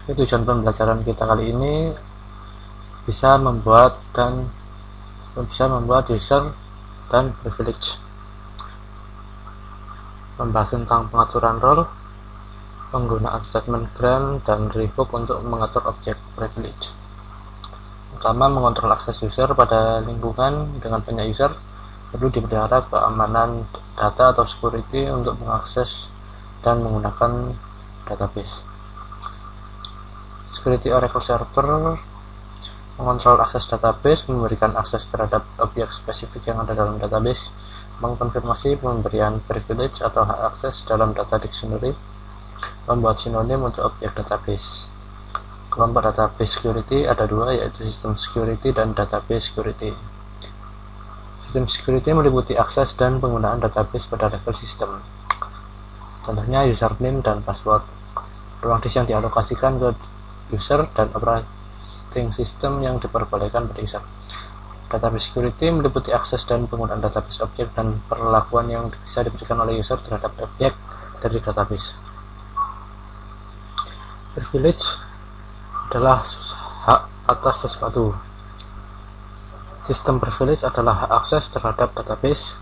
Tujuan pembelajaran kita kali ini bisa membuat user dan privilege, membahas tentang pengaturan role, penggunaan statement grant dan revoke untuk mengatur objek privilege. Pertama, mengontrol akses user pada lingkungan dengan banyak user. Perlu dipelihara keamanan data atau security untuk mengakses dan menggunakan database. Security Oracle Server mengontrol akses database, memberikan akses terhadap objek spesifik yang ada dalam database, mengkonfirmasi pemberian privilege atau hak akses dalam data dictionary, membuat sinonim untuk objek database. Kelompok database security ada dua, yaitu sistem security dan database security. Sistem security meliputi akses dan penggunaan database pada level sistem. Contohnya username dan password, ruang disk yang dialokasikan ke user, dan operating system yang diperbolehkan pada user. Database security meliputi akses dan penggunaan database objek dan perlakuan yang bisa diberikan oleh user terhadap objek dari database. Privilege adalah hak atas sesuatu. Sistem privilege adalah hak akses terhadap database.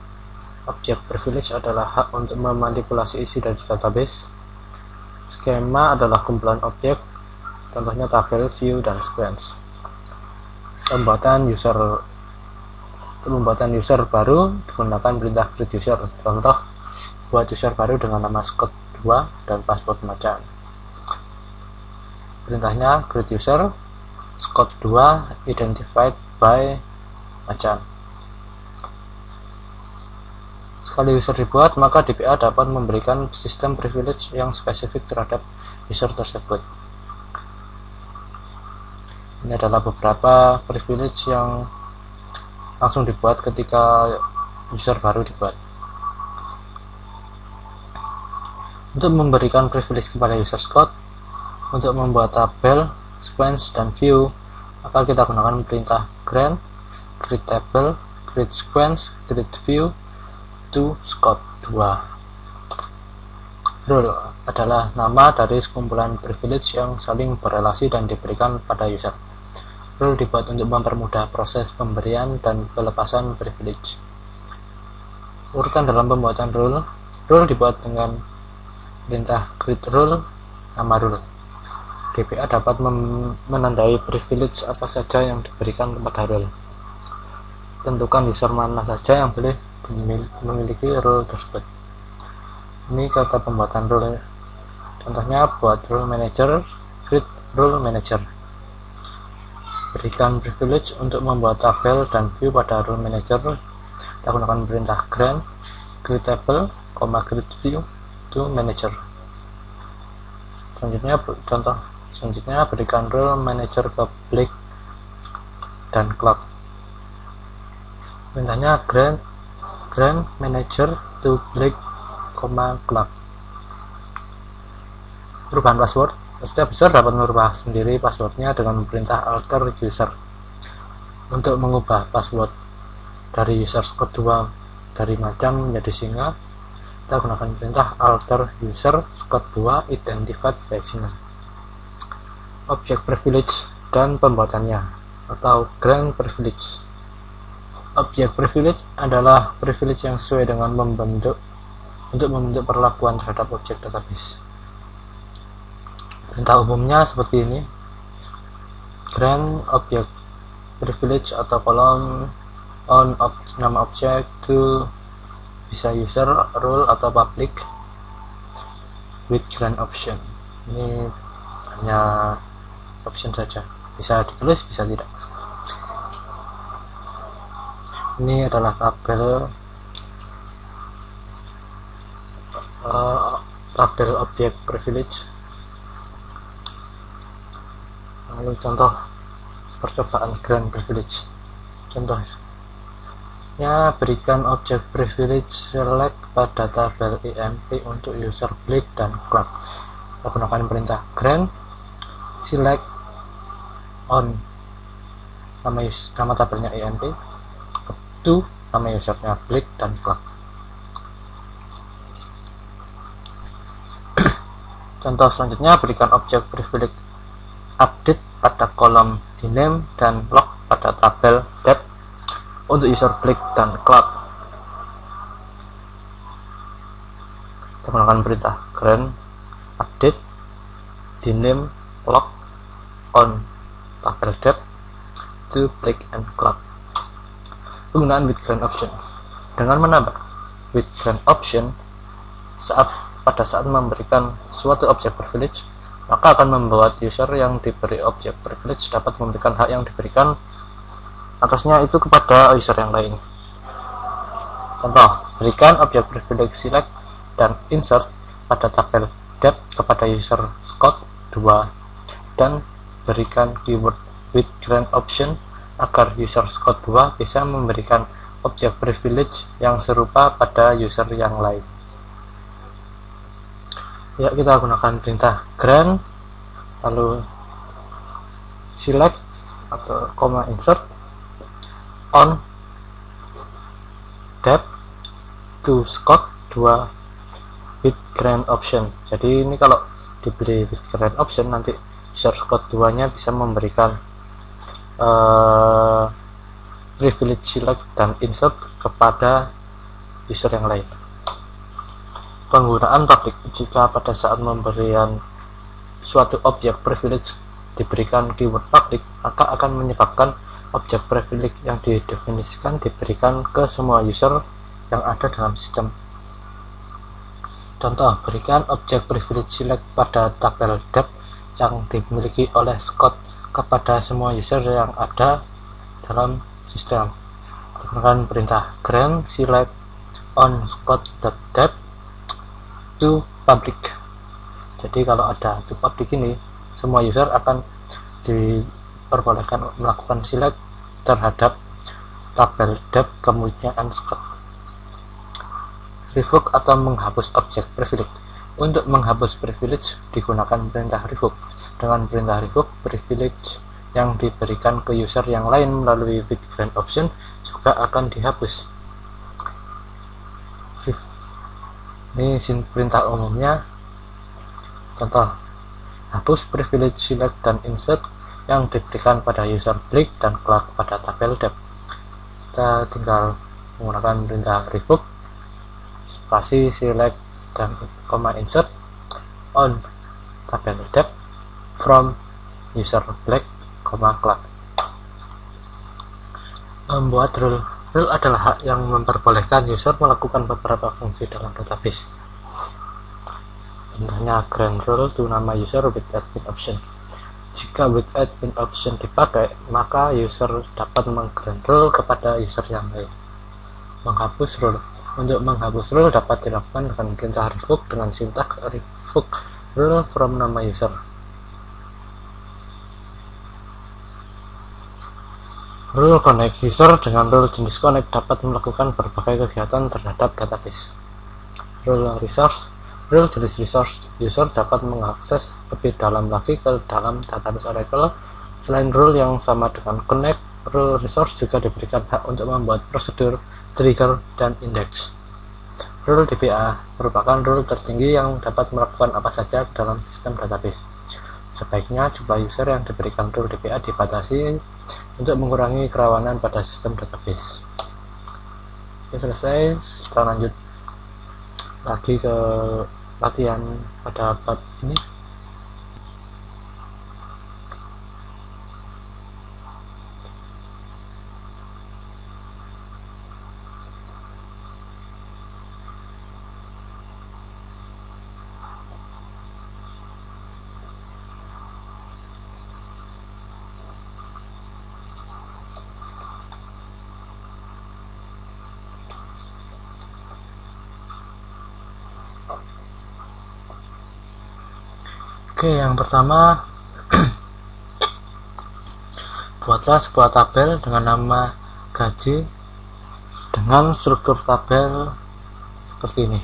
Objek privilege adalah hak untuk memanipulasi isi dari database. Skema adalah kumpulan objek, contohnya tabel, view, dan sequence. Pembuatan user baru digunakan perintah create user. Contoh, buat user baru dengan nama Scott2 dan password macan. Perintahnya create user, Scott2 identified by macan. Sekali user dibuat, maka DBA dapat memberikan sistem privilege yang spesifik terhadap user tersebut. Ini adalah beberapa privilege yang langsung dibuat ketika user baru dibuat. Untuk memberikan privilege kepada user Scott, untuk membuat tabel, sequence, dan view, maka kita gunakan perintah grant, create table, create sequence, create view to Scott2. Role adalah nama dari sekumpulan privilege yang saling berrelasi dan diberikan pada user. Role dibuat untuk mempermudah proses pemberian dan pelepasan privilege. Urutan dalam pembuatan role dibuat dengan perintah create role, nama role. DBA dapat menandai privilege apa saja yang diberikan kepada role. Tentukan user mana saja yang boleh memiliki role tersebut. Ini kata pembuatan role. Contohnya, buat role manager, create role manager. Berikan privilege untuk membuat tabel dan view pada role manager. Kita gunakan perintah grant, create table, create view to manager. Selanjutnya berikan role manager ke Blake dan Clark. Perintahnya grant manager to Blake, Clark. Perubahan password. Setiap user dapat merubah sendiri passwordnya dengan perintah alter user. Untuk mengubah password dari user Scott2 dari macan menjadi singa, kita gunakan perintah alter user Scott2 identified by singa. Objek privilege dan pembuatannya, atau grant privilege. Objek privilege adalah privilege yang sesuai dengan untuk membentuk perlakuan terhadap objek database. Perintah umumnya seperti ini: grant object privilege atau kolom on nama objek to bisa user, role, atau public with grant option. Ini hanya option saja, bisa ditulis bisa tidak. Ini adalah tabel objek privilege. Lalu contoh percobaan grant privilege. Contohnya, berikan objek privilege select pada tabel EMP untuk user Blake dan Clark. Kita gunakan perintah grant select on nama tabelnya EMP to nama usernya Blake dan Clark. Contoh selanjutnya, berikan objek privilege update pada kolom diname dan log pada tabel depth untuk user Blick dan Cloud. Kita menggunakan perintah grant update diname log on tabel depth to Blick and Cloud. Penggunaan with grant option. Dengan menambah with grant option pada saat memberikan suatu objek privilege, maka akan membuat user yang diberi objek privilege dapat memberikan hak yang diberikan atasnya itu kepada user yang lain. Contoh, berikan objek privilege select dan insert pada tabel depth kepada user Scott 2 dan berikan keyword with grant option agar user Scott 2 bisa memberikan objek privilege yang serupa pada user yang lain. Ya, kita gunakan perintah grant lalu select atau insert on depth to Scott 2 with grant option. Jadi ini kalau diberi with grant option, nanti user Scott 2 nya bisa memberikan privilege select dan insert kepada user yang lain. Penggunaan public. Jika pada saat pemberian suatu objek privilege diberikan keyword public, maka akan menyebabkan objek privilege yang didefinisikan diberikan ke semua user yang ada dalam sistem. Contoh, berikan objek privilege select pada tabel depth yang dimiliki oleh Scott kepada semua user yang ada dalam sistem. Gunakan perintah grant select on Scott.depth to public. Jadi kalau ada to public ini, semua user akan diperbolehkan melakukan select terhadap tabel depth kemudian Scott. Revoke atau menghapus objek privilege. Untuk menghapus privilege digunakan perintah revoke. Dengan perintah revoke, privilege yang diberikan ke user yang lain melalui with grant option juga akan dihapus. Ini perintah umumnya. Contoh, hapus privilege select dan insert yang diberikan pada user Blick dan Cloud pada tabel depth. Kita tinggal menggunakan perintah revoke spasi select dan insert on tabel depth from user Blick, Cloud. Membuat rule. Rule adalah hak yang memperbolehkan user melakukan beberapa fungsi dalam database. Contohnya grant rule to nama user with admin option. Jika with admin option dipakai, maka user dapat meng-grant rule kepada user yang lain. Menghapus rule. Untuk menghapus rule dapat dilakukan dengan perintah revoke dengan sintaks revoke rule from nama user. Rule connect. User dengan rule jenis connect dapat melakukan berbagai kegiatan terhadap database. Rule resource. Rule jenis resource. User dapat mengakses lebih dalam lagi ke dalam database Oracle. Selain rule yang sama dengan connect, rule resource juga diberikan hak untuk membuat prosedur, trigger, dan index. Rule DBA merupakan rule tertinggi yang dapat melakukan apa saja dalam sistem database. Sebaiknya jumlah user yang diberikan rule DBA dibatasi untuk mengurangi kerawanan pada sistem database. Oke, selesai. Kita lanjut lagi ke latihan pada bab ini. Oke, yang pertama buatlah sebuah tabel dengan nama gaji dengan struktur tabel seperti ini.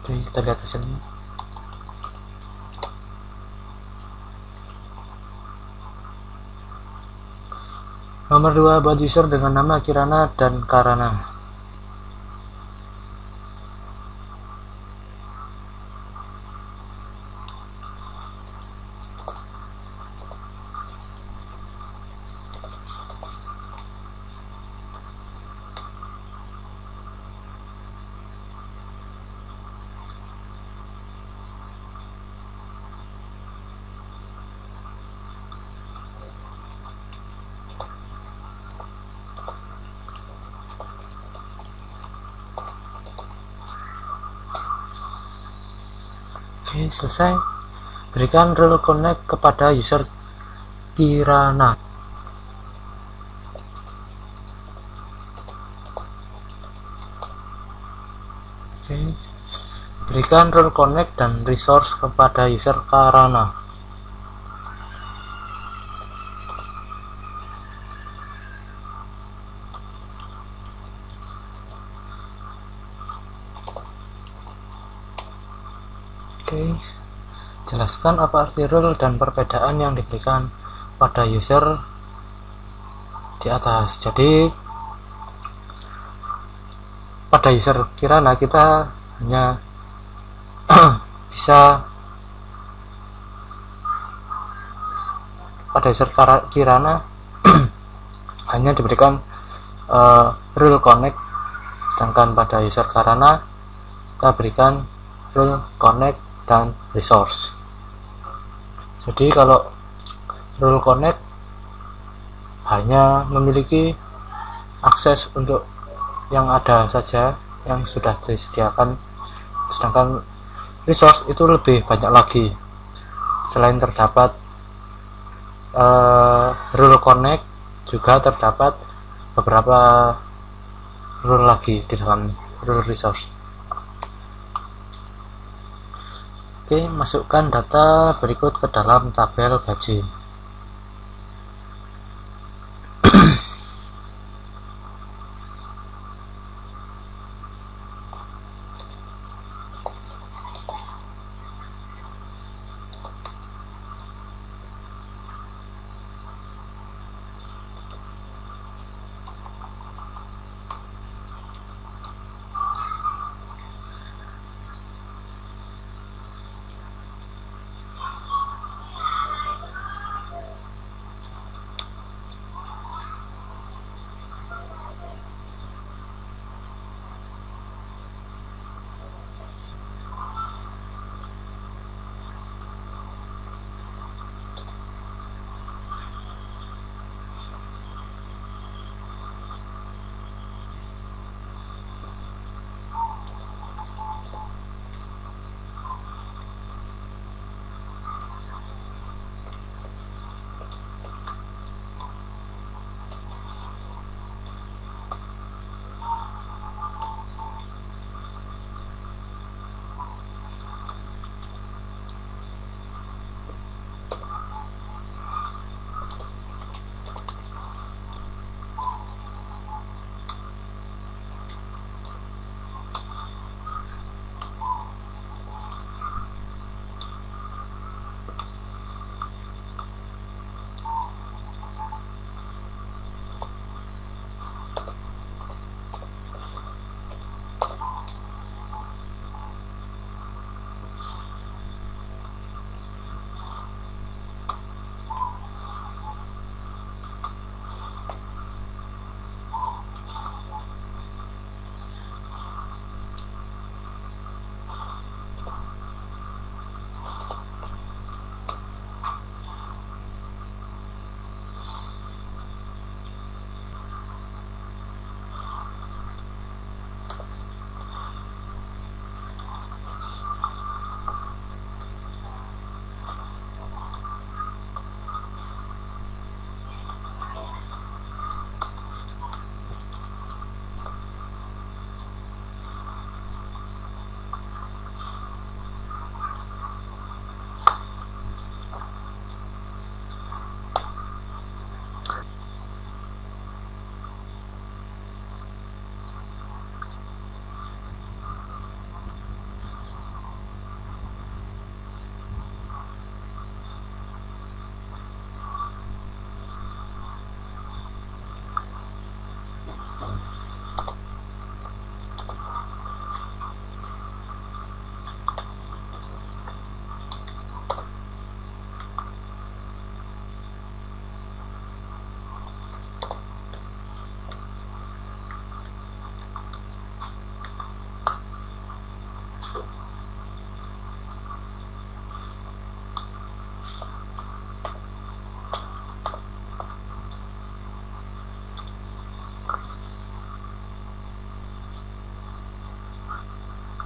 Oke, kita lihat hasilnya. Nomor 2 buat user dengan nama Kirana dan Karana. Oke, selesai. Berikan rule connect kepada user Kirana. Oke. Berikan rule connect dan resource kepada user Karana. Oke, jelaskan apa arti rule dan perbedaan yang diberikan pada user di atas. Jadi pada user Kirana kita hanya bisa pada user Kirana hanya diberikan rule connect, sedangkan pada user Karana kita berikan rule connect dan resource. Jadi kalau rule connect hanya memiliki akses untuk yang ada saja yang sudah disediakan, sedangkan resource itu lebih banyak lagi. Selain terdapat rule connect, juga terdapat beberapa rule lagi di dalam rule resource. Oke, masukkan data berikut ke dalam tabel gaji.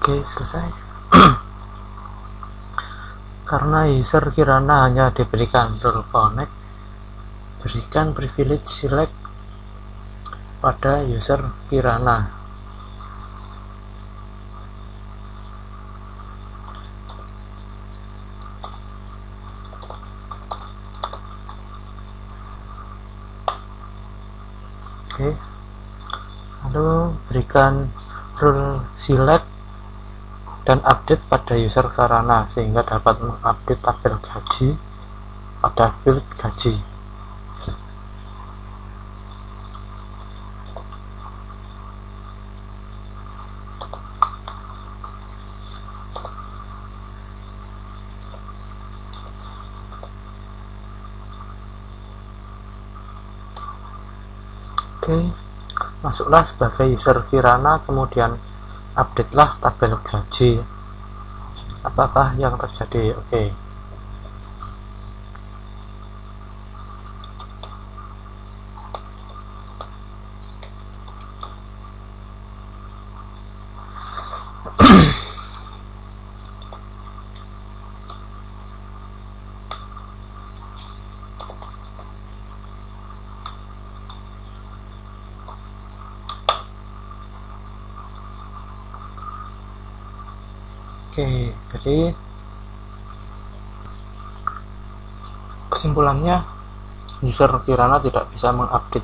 Oke, selesai. Karena user Kirana hanya diberikan role connect, berikan privilege select pada user Kirana. Oke, lalu berikan rule select dan update pada user Kirana sehingga dapat mengupdate tabel gaji pada field gaji. Oke, masuklah sebagai user Kirana, kemudian update lah tabel gaji. Apakah yang terjadi? Oke. Oke, jadi kesimpulannya user Kirana tidak bisa mengupdate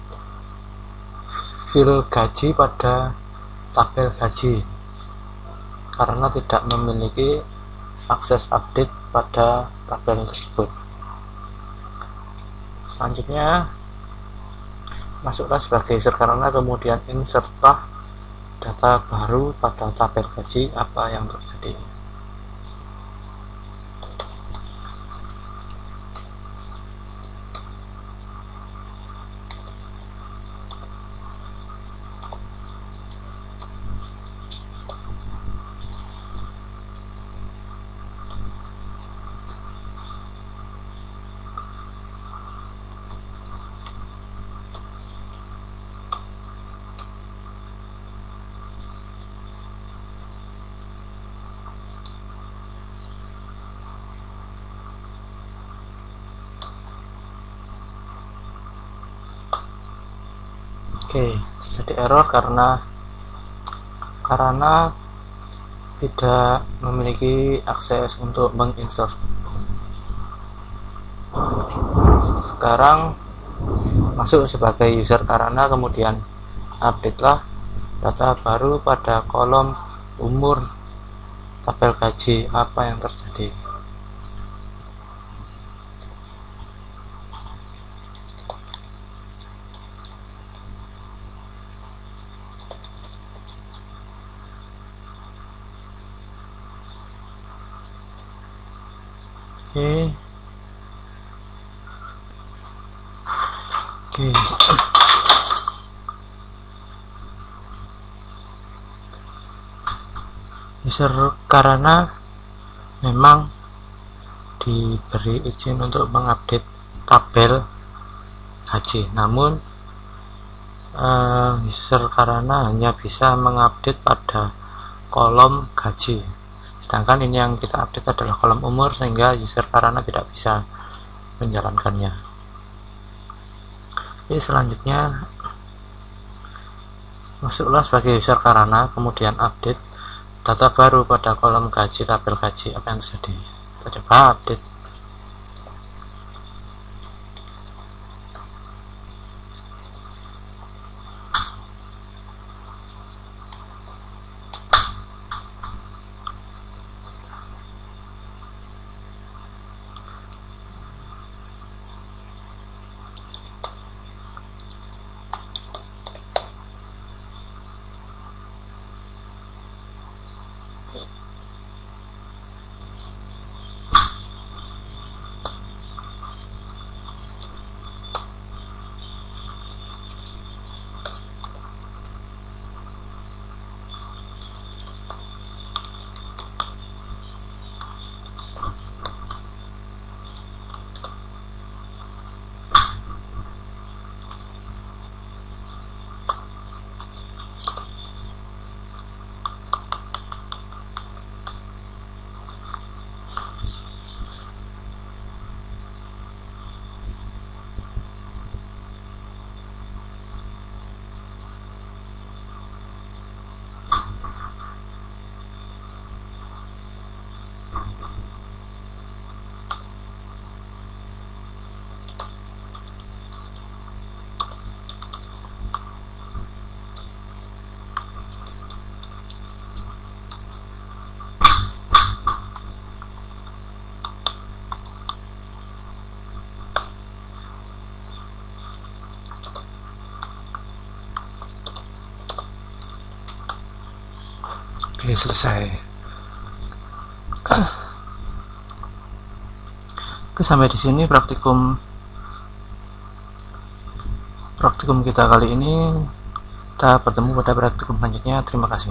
file gaji pada tabel gaji karena tidak memiliki akses update pada tabel tersebut. Selanjutnya, masuklah sebagai user Kirana, kemudian insertlah data baru pada tabel gaji. Apa yang terjadi? Oke, terjadi error karena tidak memiliki akses untuk menginsert. Sekarang masuk sebagai user Kirana, kemudian update lah data baru pada kolom umur tabel gaji. Apa yang terjadi? Oke. User Kirana memang diberi izin untuk mengupdate tabel gaji, namun user Kirana hanya bisa mengupdate pada kolom gaji, sedangkan ini yang kita update adalah kolom umur, sehingga user Kirana tidak bisa menjalankannya. Oke, selanjutnya masuklah sebagai user Kirana, kemudian update data baru pada kolom gaji tabel gaji. Apa yang terjadi? Kita coba update. Oke, selesai. Oke, sampai di sini praktikum kita kali ini. Kita bertemu pada praktikum selanjutnya. Terima kasih.